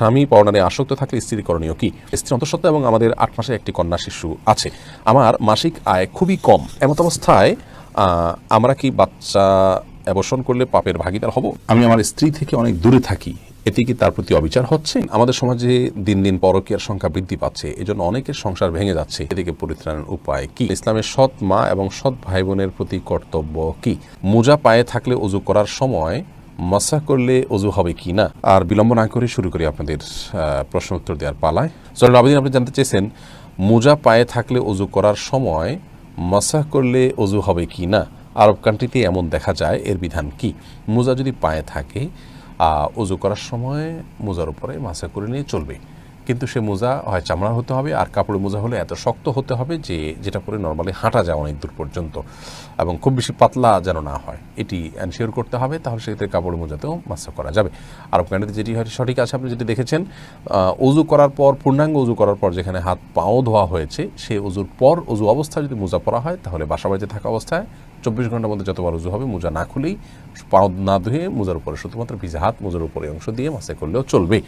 স্বামী পরনারে আসক্ত থাকলে স্ত্রীর করণীয় কি? স্ত্রী অন্তঃসত্ত্বা এবং আমাদের 8 মাসের একটি কন্যা শিশু আছে। আমার মাসিক আয় খুবই কম। এমত অবস্থায় আমরা কি বাচ্চা অ্যাবর্শন করলে পাপের ভাগীদার হব? আমি আমার স্ত্রী থেকে অনেক দূরে থাকি, এতে কি তার প্রতি অবিচার হচ্ছে? আমাদের সমাজে দিন দিন পরকীয়ার সংখ্যা বৃদ্ধি পাচ্ছে, এজন্য অনেকের সংসার ভেঙে যাচ্ছে, এদিকে পরিত্রাণের উপায় কি? ইসলামের সৎ মা এবং সৎ ভাই বোনের প্রতি কর্তব্য কি? মোজা পায়ে থাকলে ওযু করার সময় মাসা করলে ওযু হবে কি না? আর বিলম্ব না করে শুরু করি আপনাদের প্রশ্ন উত্তর দেওয়ার পালায়। জয়নুল আবেদিন, আপনি জানতে চেয়েছেন মোজা পায়ে থাকলে ওযু করার সময় মাসা করলে ওযু হবে কি না? আরব কান্ট্রিতে এমন দেখা যায়, এর বিধান কি? মোজা যদি পায়ে থাকে ওযু করার সময় মোজার উপরে মাসা করে নিয়ে চলবে, কিন্তু সে মোজা হয় চামড়া হতে হবে, আর কাপড়ের মোজা হলে এত শক্ত হতে হবে যে যেটা পরে নর্মালি হাঁটা যায় অনেক দূর পর্যন্ত, এবং খুব বেশি পাতলা যেন না হয়, এটি এনশিওর করতে হবে। তাহলে সেক্ষেত্রে কাপড়ের মোজাতেও মাসা করা যাবে। আরব কান্ট্রিতে যেটি হয় সঠিক আছে, আপনি যেটি দেখেছেন ওযু করার পর, পূর্ণাঙ্গ ওযু করার পর যেখানে হাত পাও ধোয়া হয়েছে, সেই ওযুর পর ওযু অবস্থায় যদি মোজা পরা হয়, তাহলে বাসা বাড়িতে থাকা অবস্থায় 24 ঘন্টার মধ্যে যতবার ওযু হবে মোজা না খুলেই, পাও না ধুয়ে মোজার উপরে শুধুমাত্র ভিজা হাত মোজার উপরে অংশ দিয়ে মাসা করলেও চলবে।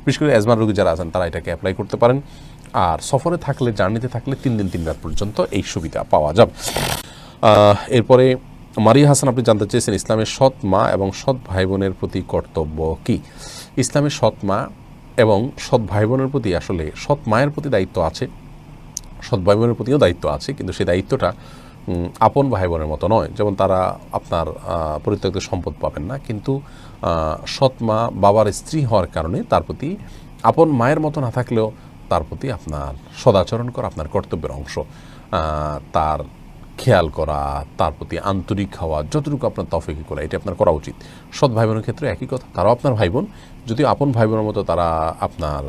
বিশেষ করে অ্যাজমার রোগী যারা আছেন তারা এটাকে অ্যাপ্লাই করতে পারেন। আর সফরে থাকলে, জার্নিতে থাকলে 3 দিন 3 রাত পর্যন্ত এই সুবিধা পাওয়া যাবে। এরপরে মারিয়া হাসান, আপনি জানতে চেয়েছেন ইসলামের সৎ মা এবং সৎ ভাই বোনের প্রতি কর্তব্য কি? ইসলামের সৎ মা এবং সৎ ভাই বোনের প্রতি, আসলে সৎ মায়ের প্রতি দায়িত্ব আছে, সৎ ভাই বোনের প্রতিও দায়িত্ব আছে, কিন্তু সেই দায়িত্বটা আপন ভাই বোনের মতো নয়। যেমন তারা আপনার পরিত্যক্ত সম্পদ পাবেন না, কিন্তু সৎ মা বাবার স্ত্রী হওয়ার কারণে তার প্রতি আপন মায়ের মতো না থাকলেও তার প্রতি আপনার সদাচরণ করা আপনার কর্তব্যের অংশ। তার খেয়াল করা, তার প্রতি আন্তরিক হওয়া, যতটুকু আপনার তৌফিক করা, এটা আপনার করা উচিত। সৎ ভাই বোনের ক্ষেত্রে একই কথা, তারাও আপনার ভাই বোন, যদিও আপন ভাই বোনের মতো তারা আপনার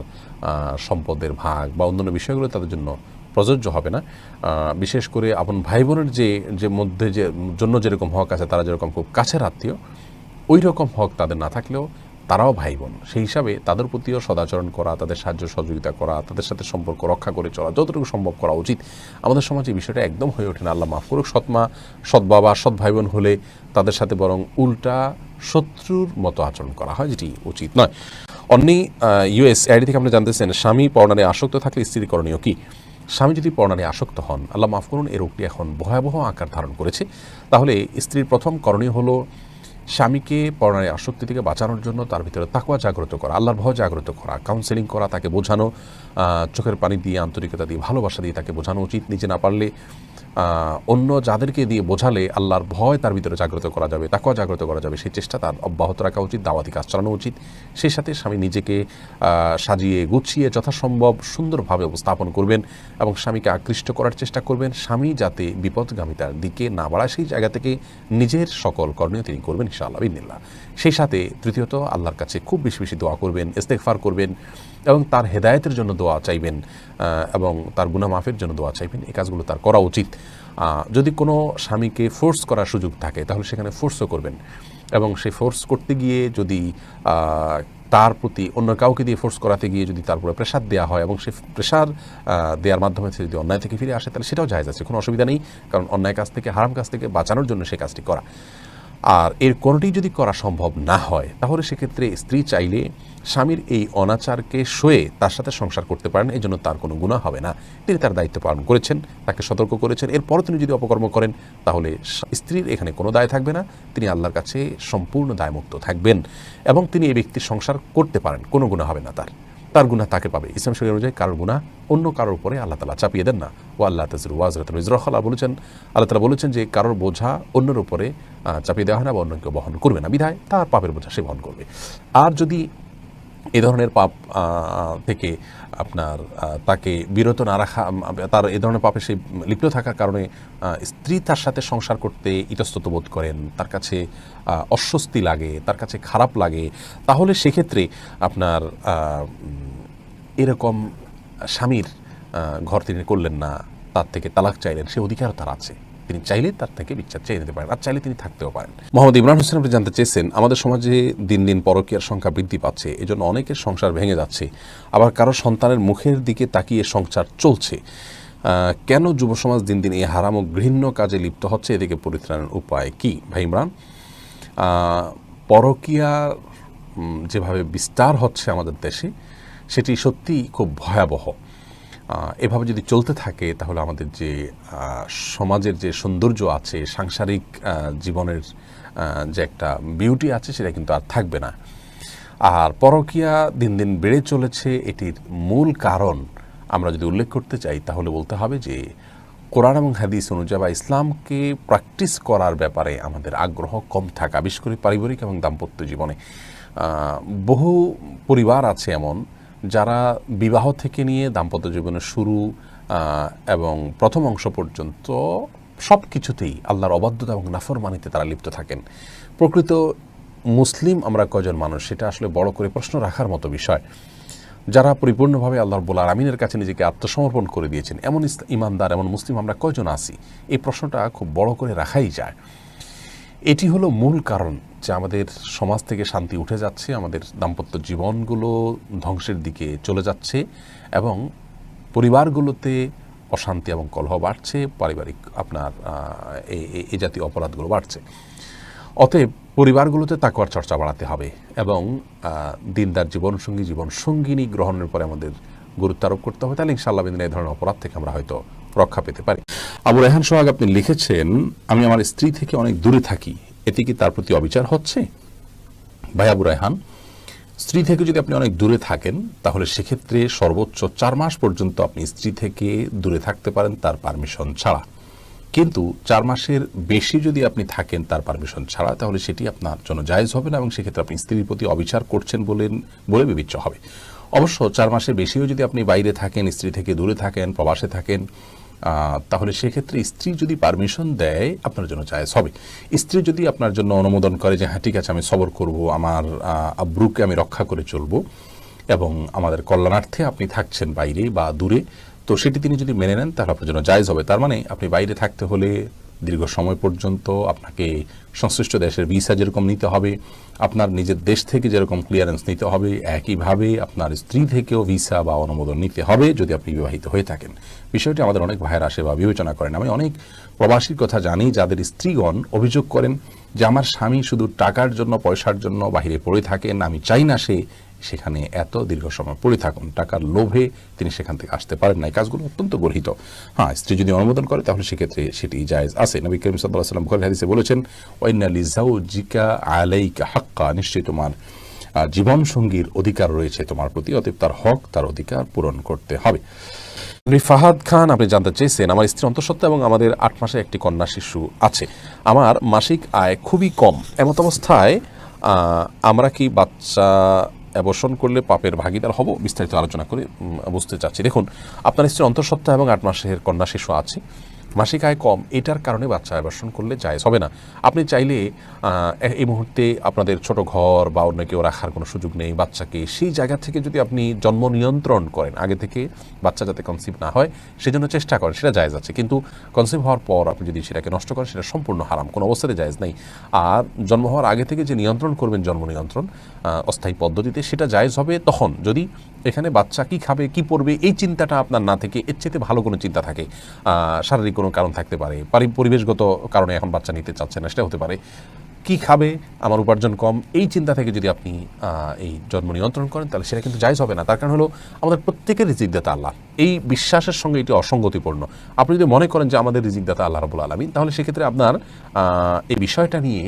সম্পদের ভাগ বা অন্যান্য বিষয়গুলো তাদের জন্য প্রযোজ্য হবে না। বিশেষ করে আপন ভাই বোনের যে মধ্যে যে জন্য যেরকম হক আছে, তারা যেরকম খুব কাছের আত্মীয়, ওই রকম হক তাদের না থাকলেও তারাও ভাই বোন। সেই হিসাবে তাদের প্রতিও সদাচরণ করা, তাদের সাহায্য সহযোগিতা করা, তাদের সাথে সম্পর্ক রক্ষা করে চলা যতটুকু সম্ভব করা উচিত। আমাদের সমাজে এই বিষয়টা একদম হয়ে ওঠে না। আল্লাহ মাফ করুক। সৎ মা, সৎ বাবা, সৎ ভাই বোন হলে তাদের সাথে বরং উল্টা শত্রুর মতো আচরণ করা হয়, যেটি উচিত নয়। অন্যী ইউএস আইডি থেকে আপনি জানতেছেন স্বামী পরনারে আসক্ত থাকলে স্ত্রীর করণীয় কি? স্বামী যদি পরনারে আসক্ত হন, আল্লাহ মাফ করুন, এই রোগটি এখন ভয়াবহ আকার ধারণ করেছে, তাহলে স্ত্রীর প্রথম করণীয় হলো স্বামীকে পরনারে আসক্তি থেকে বাঁচানোর জন্য তার ভিতরে তাকওয়া জাগ্রত করা, আল্লাহর ভয় জাগ্রত করা, কাউন্সেলিং করা, তাকে বোঝানো, চোখের পানি দিয়ে, আন্তরিকতা দিয়ে, ভালোবাসা দিয়ে তাকে বোঝানো উচিত। নিজে না পারলে অন্য যাদেরকে দিয়ে বোঝালে আল্লাহর ভয় তার ভিতরে জাগ্রত করা যাবে, তাকওয়া জাগ্রত করা যাবে, সেই চেষ্টা তার অব্যাহত রাখা উচিত, দাওয়াতি কাজ চালানো উচিত। সেই সাথে স্বামী নিজেকে সাজিয়ে গুছিয়ে যথাসম্ভব সুন্দরভাবে উপস্থাপন করবেন এবং স্বামীকে আকৃষ্ট করার চেষ্টা করবেন। স্বামী যাতে বিপদগামিতার দিকে না বাড়ায়, সেই জায়গা থেকে নিজের সকল করণীয় তিনি করবেন ইনশাআল্লাহ বিদিনিল্লাহ। সেই সাথে তৃতীয়ত আল্লাহর কাছে খুব বেশি বেশি দোয়া করবেন, ইস্তেগফার করবেন এবং তার হেদায়েতের জন্য দোয়া চাইবেন এবং তার গুনাহ মাফের জন্য দোয়া চাইবেন। এই কাজগুলো তার করা উচিত। যদি কোনো স্বামীকে ফোর্স করার সুযোগ থাকে, তাহলে সেখানে ফোর্সও করবেন, এবং সেই ফোর্স করতে গিয়ে যদি তার প্রতি অন্য কাউকে দিয়ে ফোর্স করাতে গিয়ে যদি তারপরে প্রেশার দেওয়া হয় এবং সেই প্রেশার দেওয়ার মাধ্যমে সে যদি অন্যায় থেকে ফিরে আসে, তাহলে সেটাও জায়েজ আছে, কোনো অসুবিধা নেই। কারণ অন্যায় কাজ থেকে, হারাম কাজ থেকে বাঁচানোর জন্য সেই কাজটি করা। আর এর কোনোটি যদি করা সম্ভব না হয়, তাহলে সেক্ষেত্রে স্ত্রী চাইলে স্বামীর এই অনাচারকে সয়ে তার সাথে সংসার করতে পারেন, এই জন্য তার কোনো গুনাহ হবে না। তিনি তার দায়িত্ব পালন করেছেন, তাকে সতর্ক করেছেন, এরপরও তিনি যদি অপকর্ম করেন, তাহলে স্ত্রীর এখানে কোনো দায় থাকবে না, তিনি আল্লাহর কাছে সম্পূর্ণ দায়মুক্ত থাকবেন এবং তিনি এই ব্যক্তির সংসার করতে পারেন, কোনো গুনাহ হবে না তার গুনাহ তাকে পাবে। ইসলাম শরীয়ত অনুযায়ী কারোর গুনাহ অন্য কারোর উপরে আল্লাহ তাআলা চাপিয়ে দেন না। ও আল্লাহ তাযরু ওয়াজরাতুন উযরা উখরা বলেছেন, আল্লাহ তাআলা বলেছেন যে কারোর বোঝা অন্যের উপরে চাপিয়ে দেওয়া হয় না বা অন্য কেউ বহন করবে না, বিধায় তার পাপের বোঝা সে বহন করবে। আর যদি এ ধরনের পাপ থেকে আপনার তাকে বিরত না রাখা, তার এ ধরনের পাপে সে লিপ্ত থাকার কারণে স্ত্রী তার সাথে সংসার করতে ইতস্তত বোধ করেন, তার কাছে অস্বস্তি লাগে, তার কাছে খারাপ লাগে, তাহলে সেক্ষেত্রে আপনার এরকম স্বামীর ঘর তিনি করলেন না, তার থেকে তালাক চাইলেন, সে অধিকার তার আছে, তিনি চাইলে তার থেকে বিচ্ছেদ চেয়ে নিতে পারেন, আর চাইলে তিনি থাকতেও পারেন। মোহাম্মদ ইমরান হোসেন, আপনি জানতে চেয়েছেন আমাদের সমাজে দিন দিন পরকীয়ার সংখ্যা বৃদ্ধি পাচ্ছে, এজন্য অনেকের সংসার ভেঙে যাচ্ছে, আবার কারো সন্তানের মুখের দিকে তাকিয়ে সংসার চলছে। কেন যুব সমাজ দিন দিন এই হারাম ও ঘৃণ্য কাজে লিপ্ত হচ্ছে, এদিকে পরিত্রাণের উপায় কি? ভাই ইমরান, পরকীয়ার যেভাবে বিস্তার হচ্ছে আমাদের দেশে সেটি সত্যিই খুব ভয়াবহ। এভাবে যদি চলতে থাকে তাহলে আমাদের যে সমাজের যে সৌন্দর্য আছে, সাংসারিক জীবনের যে একটা বিউটি আছে সেটা কিন্তু আর থাকবে না। আর পরকীয়া দিন দিন বেড়ে চলেছে, এটির মূল কারণ আমরা যদি উল্লেখ করতে চাই তাহলে বলতে হবে যে কোরআন এবং হাদিস অনুযায়ী বা ইসলামকে প্র্যাকটিস করার ব্যাপারে আমাদের আগ্রহ কম থাকা, বিশেষ করে পারিবারিক এবং দাম্পত্য জীবনে। বহু পরিবার আছে এমন যারা বিবাহ থেকে নিয়ে দাম্পত্য জীবনের শুরু এবং প্রথম অংশ পর্যন্ত সব কিছুতেই আল্লাহর অবাধ্যতা এবং নাফরমানিতে তারা লিপ্ত থাকেন। প্রকৃত মুসলিম আমরা কয়জন মানুষ সেটা আসলে বড় করে প্রশ্ন রাখার মতো বিষয়। যারা পরিপূর্ণভাবে আল্লাহ রাব্বুল আলামিনের কাছে নিজেকে আত্মসমর্পণ করে দিয়েছেন এমন ইমানদার, এমন মুসলিম আমরা কয়জন আছি, এই প্রশ্নটা খুব বড় করে রাখাই যায়। এটি হলো মূল কারণ যে আমাদের সমাজ থেকে শান্তি উঠে যাচ্ছে, আমাদের দাম্পত্য জীবনগুলো ধ্বংসের দিকে চলে যাচ্ছে এবং পরিবারগুলোতে অশান্তি এবং কলহ বাড়ছে, পারিবারিক আপনার এই জাতীয় অপরাধগুলো বাড়ছে। অতএব পরিবারগুলোতে তাকওয়ার চর্চা বাড়াতে হবে এবং দিনদার জীবনসঙ্গিনী গ্রহণের পরে আমাদের গুরুত্ব আরোপ করতে হবে। তাহলে ইনশাআল্লাহ এই ধরনের অপরাধ থেকে আমরা হয়তো রক্ষা পেতে পারি। আবু রায়হান সোহাগ আপনি লিখেছেন, আমি আমার স্ত্রী থেকে অনেক দূরে থাকি, এতে কি তার প্রতি অবিচার হচ্ছে? ভাই আবু রায়হান, স্ত্রী থেকে যদি আপনি অনেক দূরে থাকেন তাহলে সেক্ষেত্রে সর্বোচ্চ 4 মাস পর্যন্ত আপনি স্ত্রী থেকে দূরে থাকতে পারেন তার পারমিশন ছাড়া। কিন্তু 4 মাসের বেশি যদি আপনি থাকেন তার পারমিশন ছাড়া তাহলে সেটি আপনার জন্য জায়েজ হবে না এবং সেক্ষেত্রে আপনি স্ত্রীর প্রতি অবিচার করছেন বলে বিবেচ্য হবে। অবশ্য 4 মাসের বেশিও যদি আপনি বাইরে থাকেন, স্ত্রী থেকে দূরে থাকেন, প্রবাসে থাকেন, তাহলে সেক্ষেত্রে স্ত্রী যদি পারমিশন দেয় আপনার জন্য জায়েজ হবে। স্ত্রী যদি আপনার জন্য অনুমোদন করে যে হ্যাঁ ঠিক আছে আমি সবর করব, আমার আব্রুকে আমি রক্ষা করে চলব এবং আমাদের কল্যাণার্থে আপনি থাকছেন বাইরে বা দূরে, তো সেটি তিনি যদি মেনে নেন তাহলে আপনার জন্য জায়েজ হবে। তার মানে আপনি বাইরে থাকতে হলে দীর্ঘ সময় পর্যন্ত আপনাকে সংশ্লিষ্ট দেশের ভিসা যেরকম নিতে হবে, আপনার নিজের দেশ থেকে যেরকম ক্লিয়ারেন্স নিতে হবে, একইভাবে আপনার স্ত্রী থেকেও ভিসা বা অনুমোদন নিতে হবে যদি আপনি বিবাহিত হয়ে থাকেন। বিষয়টি আমাদের অনেক ভাইয়েরা আসে বা বিবেচনা করেন। আমি অনেক প্রবাসীর কথা জানি যাদের স্ত্রীগণ অভিযোগ করেন যে আমার স্বামী শুধু টাকার জন্য, পয়সার জন্য বাহিরে পড়ে থাকেন, আমি চাই না সে সেখানে এত দীর্ঘ সময় পড়ে থাকুন, টাকার লোভে তিনি সেখান থেকে আসতে পারেন না। এই কাজগুলো অত্যন্ত গর্হিত। হ্যাঁ, স্ত্রী যদি অনুমোদন করে তাহলে সেক্ষেত্রে সেটি জায়েজ আছে। নবী করিম সাল্লাল্লাহু আলাইহি ওয়াসাল্লাম বুখারী হাদিসে বলেছেন, ওয়াইন্না লিজাওজিকা আলাইকা হাক্কা, নিশ্চয়ই তোমার জীবন সঙ্গীর অধিকার রয়েছে তোমার প্রতি, অতএব তার হক, তার অধিকার পূরণ করতে হবে। ফাহাদ খান আপনি জানতে চেয়েছেন, আমার স্ত্রী অন্তঃসত্ত্বা এবং আমাদের 8 মাসে একটি কন্যা শিশু আছে। আমার মাসিক আয় খুবই কম, এমত অবস্থায় আমরা কি বাচ্চা অ্যাবর্শন করলে পাপের ভাগীদার হব? বিস্তারিত আলোচনা করে বুঝতে চাচ্ছি। দেখুন, আপনার স্ত্রীর অন্তঃসত্ত্বা এবং 8 মাসের কন্যা শিশু আছে, মাসিক আয় কম, এটার কারণে বাচ্চা অ্যাবর্শন করলে জায়েজ হবে না। আপনি চাইলে এই মুহূর্তে আপনাদের ছোট ঘর বা অন্য কেউ রাখার কোনো সুযোগ নেই, বাচ্চাকে সেই জায়গা থেকে যদি আপনি জন্ম নিয়ন্ত্রণ করেন, আগে থেকে বাচ্চা যাতে কনসিভ না হয় সেজন্য চেষ্টা করেন, সেটা জায়েজ আছে। কিন্তু কনসিভ হওয়ার পর আপনি যদি সেটাকে নষ্ট করেন সেটা সম্পূর্ণ হারাম, কোনো অবস্থাতে জায়েজ নেই। আর জন্ম হওয়ার আগে থেকে যে নিয়ন্ত্রণ করবেন জন্ম নিয়ন্ত্রণ অস্থায়ী পদ্ধতিতে, সেটা জায়েজ হবে তখন যদি এখানে বাচ্চা কি খাবে, কি পড়বে, এই চিন্তাটা আপনার না থেকে এর চেয়ে ভালো কোনো চিন্তা থাকে। শারীরিক কোনো কারণ থাকতে পারে, পরিবেশগত কারণে এখন বাচ্চা নিতে চাচ্ছে না, সেটা হতে পারে। কি খাবে, আমার উপার্জন কম, এই চিন্তা থেকে যদি আপনি এই জন্ম নিয়ন্ত্রণ করেন তাহলে সেটা কিন্তু জায়েজ হবে না। তার কারণ হলো আমাদের প্রত্যেকের রিজিকদাতা আল্লাহ, এই বিশ্বাসের সঙ্গে এটি অসঙ্গতিপূর্ণ। আপনি যদি মনে করেন যে আমাদের রিজিকদাতা আল্লাহ রাব্বুল আলামিন, তাহলে সেক্ষেত্রে আপনার এই বিষয়টা নিয়ে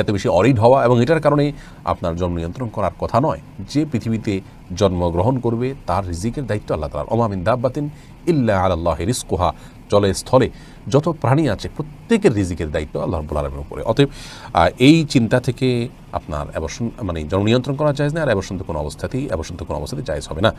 এত বেশি অরিড হওয়া এবং এটার কারণে আপনার জন্ম নিয়ন্ত্রণ করার কথা নয়। যে পৃথিবীতে জন্মগ্রহণ করবে তার রিজিকের দায়িত্ব আল্লাহ তাআলা। ওমা মিন দাব্বাতিন ইল্লা আলাল্লাহি রিজকুহা, জলে স্থলে যত প্রাণী আছে প্রত্যেকের রিজিকের দায়িত্ব আল্লাহ রাব্বুল আলামিনের উপরে। অতএব এই চিন্তা থেকে আপনার অ্যাবর্শন মানে জন্ম নিয়ন্ত্রণ করা জায়েজ না, আর অ্যাবর্শন তো কোনো অবস্থাতেই জায়েজ হবে না।